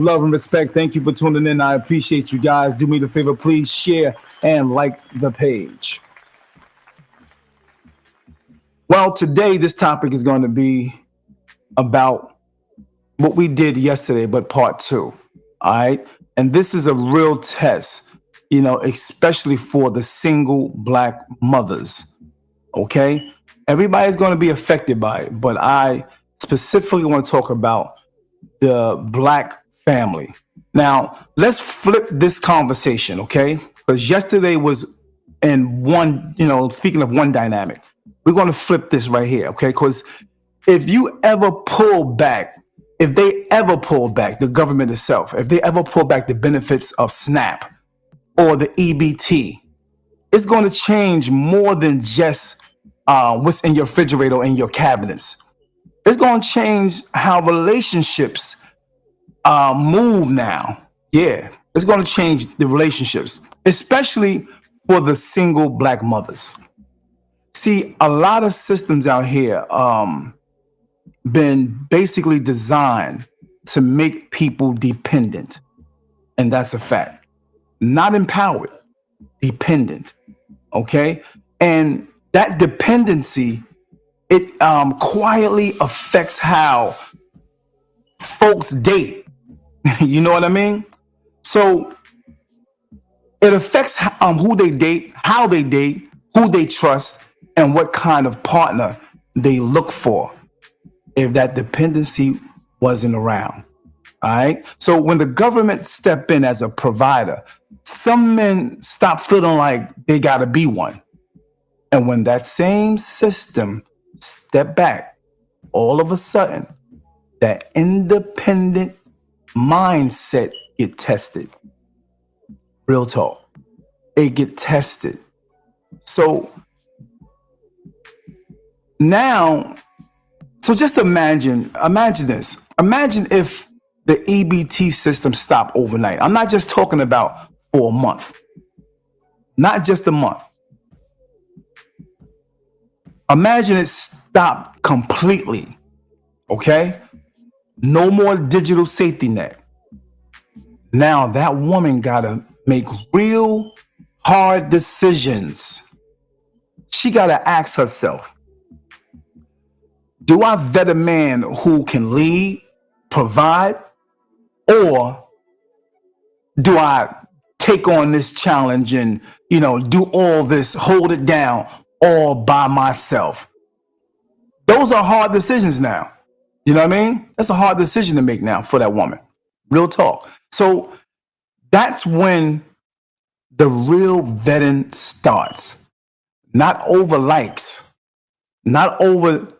Love and respect. Thank you for tuning in. I appreciate you guys. Do me the favor, please share and like the page. Well, today this topic is going to be about what we did yesterday, but part two. All right. And this is a real test, especially for the single black mothers. Okay. Everybody's going to be affected by it, but I specifically want to talk about the black family. Now, let's flip this conversation, okay? Because yesterday was in one, speaking of one dynamic, we're going to flip this right here, okay? Because if you ever pull back, if they ever pull back the government itself, if they ever pull back the benefits of SNAP or the EBT, it's going to change more than just what's in your refrigerator or in your cabinets. It's going to change how relationships move now. Yeah, it's going to change the relationships, especially for the single black mothers. See, a lot of systems out here been basically designed to make people dependent, and that's a fact. Not empowered, dependent. Okay, and that dependency, it quietly affects how folks date. You know what I mean? So it affects who they date, how they date, who they trust, and what kind of partner they look for if that dependency wasn't around. All right. So when the government step in as a provider, some men stop feeling like they got to be one. And when that same system step back, all of a sudden, that independent mindset get tested. Real talk. It get tested. So now, just imagine this. Imagine if the EBT system stopped overnight. I'm not just talking about for a month. Not just a month. Imagine it stopped completely. Okay? No more digital safety net. Now that woman gotta make real hard decisions. She gotta ask herself, do I vet a man who can lead, provide, or do I take on this challenge and, do all this, hold it down all by myself? Those are hard decisions now. You know what I mean? That's a hard decision to make now for that woman. Real talk. So that's when the real vetting starts. Not over likes, not over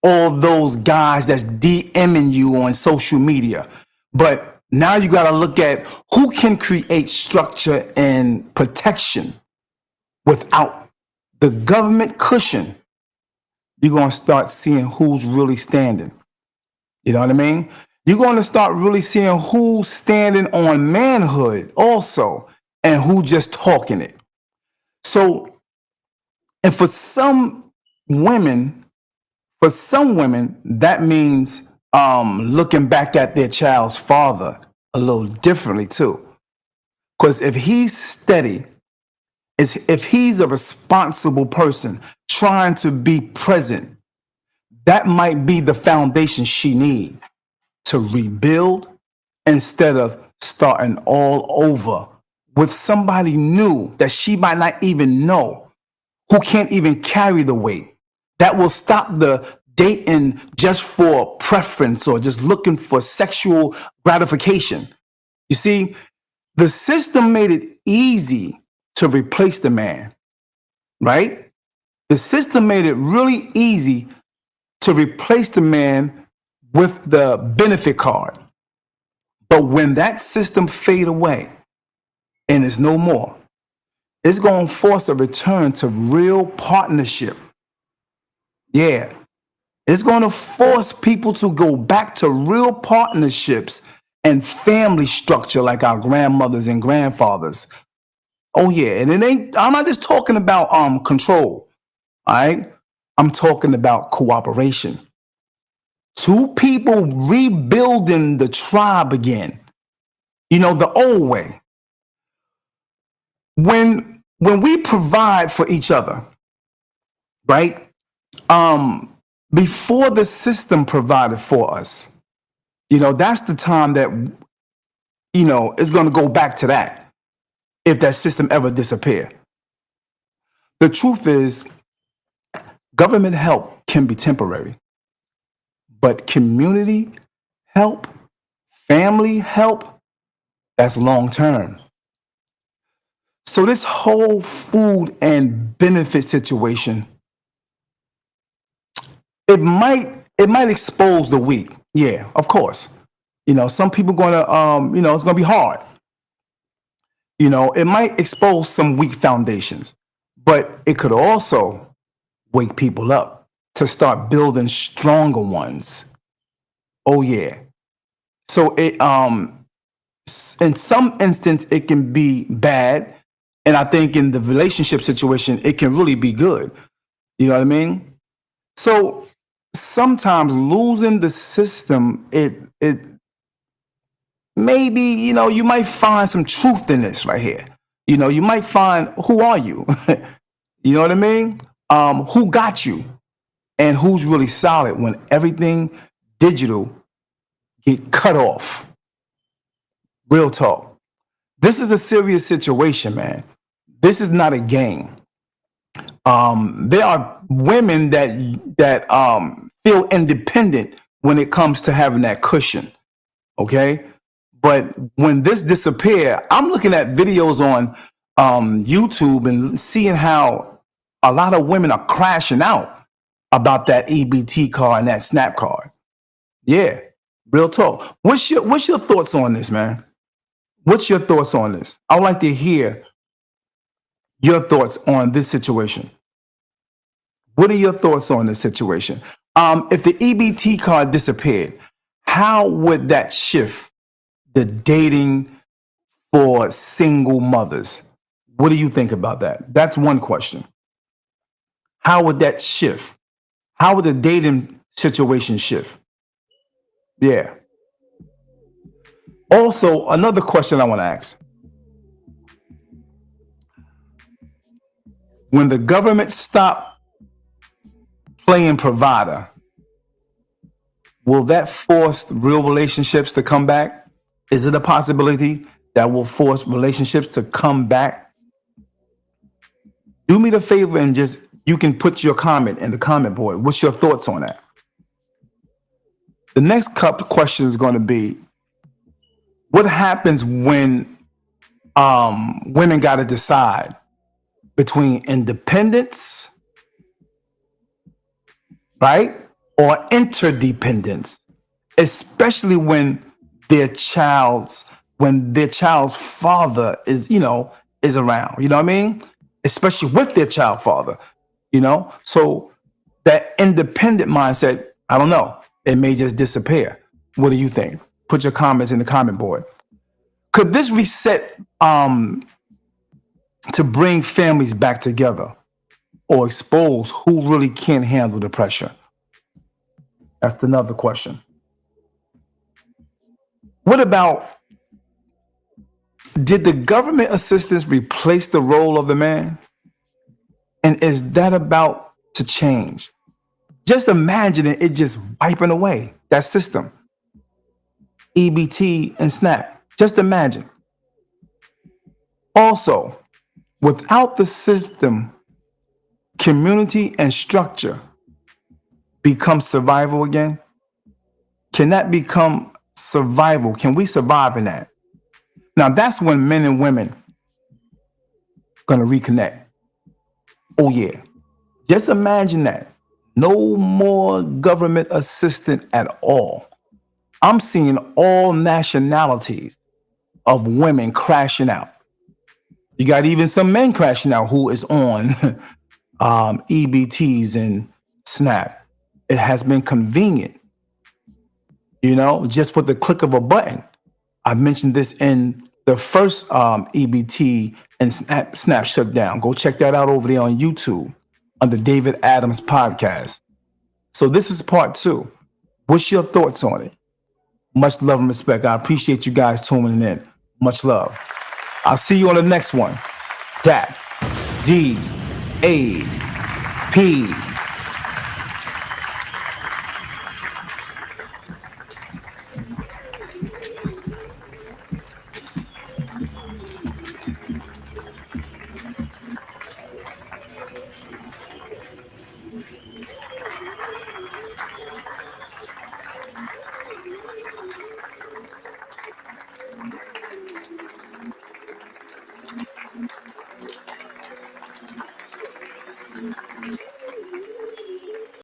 all those guys that's DMing you on social media. But now you got to look at who can create structure and protection without the government cushion. You're going to start seeing who's really standing. You know what I mean? You're going to start really seeing who's standing on manhood also and who just talking it. So, and for some women, that means looking back at their child's father a little differently too. Because if he's steady, if he's a responsible person trying to be present, that might be the foundation she needs to rebuild instead of starting all over with somebody new that she might not even know, who can't even carry the weight. That will stop the dating just for preference or just looking for sexual gratification. You see, the system made it easy to replace the man, right? The system made it really easy to replace the man with the benefit card. But when that system fade away and is no more, it's going to force a return to real partnership. Yeah. It's going to force people to go back to real partnerships and family structure like our grandmothers and grandfathers. Oh yeah. And I'm not just talking about control. All right. I'm talking about cooperation. Two people rebuilding the tribe again. The old way. When we provide for each other, right? Before the system provided for us, that's the time that it's going to go back to that if that system ever disappear. The truth is, government help can be temporary, but community help, family help, that's long term. So this whole food and benefit situation, it might expose the weak. Yeah, of course. Some people gonna it's gonna be hard. It might expose some weak foundations, but it could also wake people up to start building stronger ones. Oh yeah. So in some instance it can be bad, and I think in the relationship situation it can really be good. You know what I mean? So sometimes losing the system, it maybe you might find some truth in this right here. You might find, who are you? You know what I mean? Who got you, and who's really solid when everything digital get cut off. Real talk. This is a serious situation, man. This is not a game. There are women that feel independent when it comes to having that cushion. Okay, but when this disappear, I'm looking at videos on YouTube and seeing how a lot of women are crashing out about that EBT card and that SNAP card. Yeah, real talk. What's your thoughts on this, man? What's your thoughts on this? I'd like to hear your thoughts on this situation. What are your thoughts on this situation? If the EBT card disappeared, how would that shift the dating for single mothers? What do you think about that? That's one question. How would that shift? How would the dating situation shift? Yeah. Also, another question I want to ask. When the government stop playing provider, will that force real relationships to come back? Is it a possibility that will force relationships to come back? Do me the favor and you can put your comment in the comment board. What's your thoughts on that? The next couple questions is going to be, what happens when women got to decide between independence, right, or interdependence, especially when their child's father is around. You know what I mean? Especially with their child father. So that independent mindset, I don't know, it may just disappear. What do you think? Put your comments in the comment board. Could this reset to bring families back together, or expose who really can't handle the pressure? That's another question. What about, did the government assistance replace the role of the man? And is that about to change? Just imagine it just wiping away that system, EBT and SNAP. Just imagine. Also, without the system, community and structure become survival again? Can that become survival? Can we survive in that? Now, that's when men and women going to reconnect. Oh, yeah. Just imagine that. No more government assistance at all. I'm seeing all nationalities of women crashing out. You got even some men crashing out who is on EBTs and SNAP. It has been convenient, just with the click of a button. I mentioned this in the first EBT and SNAP shutdown. Go check that out over there on YouTube under David Adams podcast. So this is part 2. What's your thoughts on it? Much love and respect. I appreciate you guys tuning in. Much love. I'll see you on the next one. D.A.P.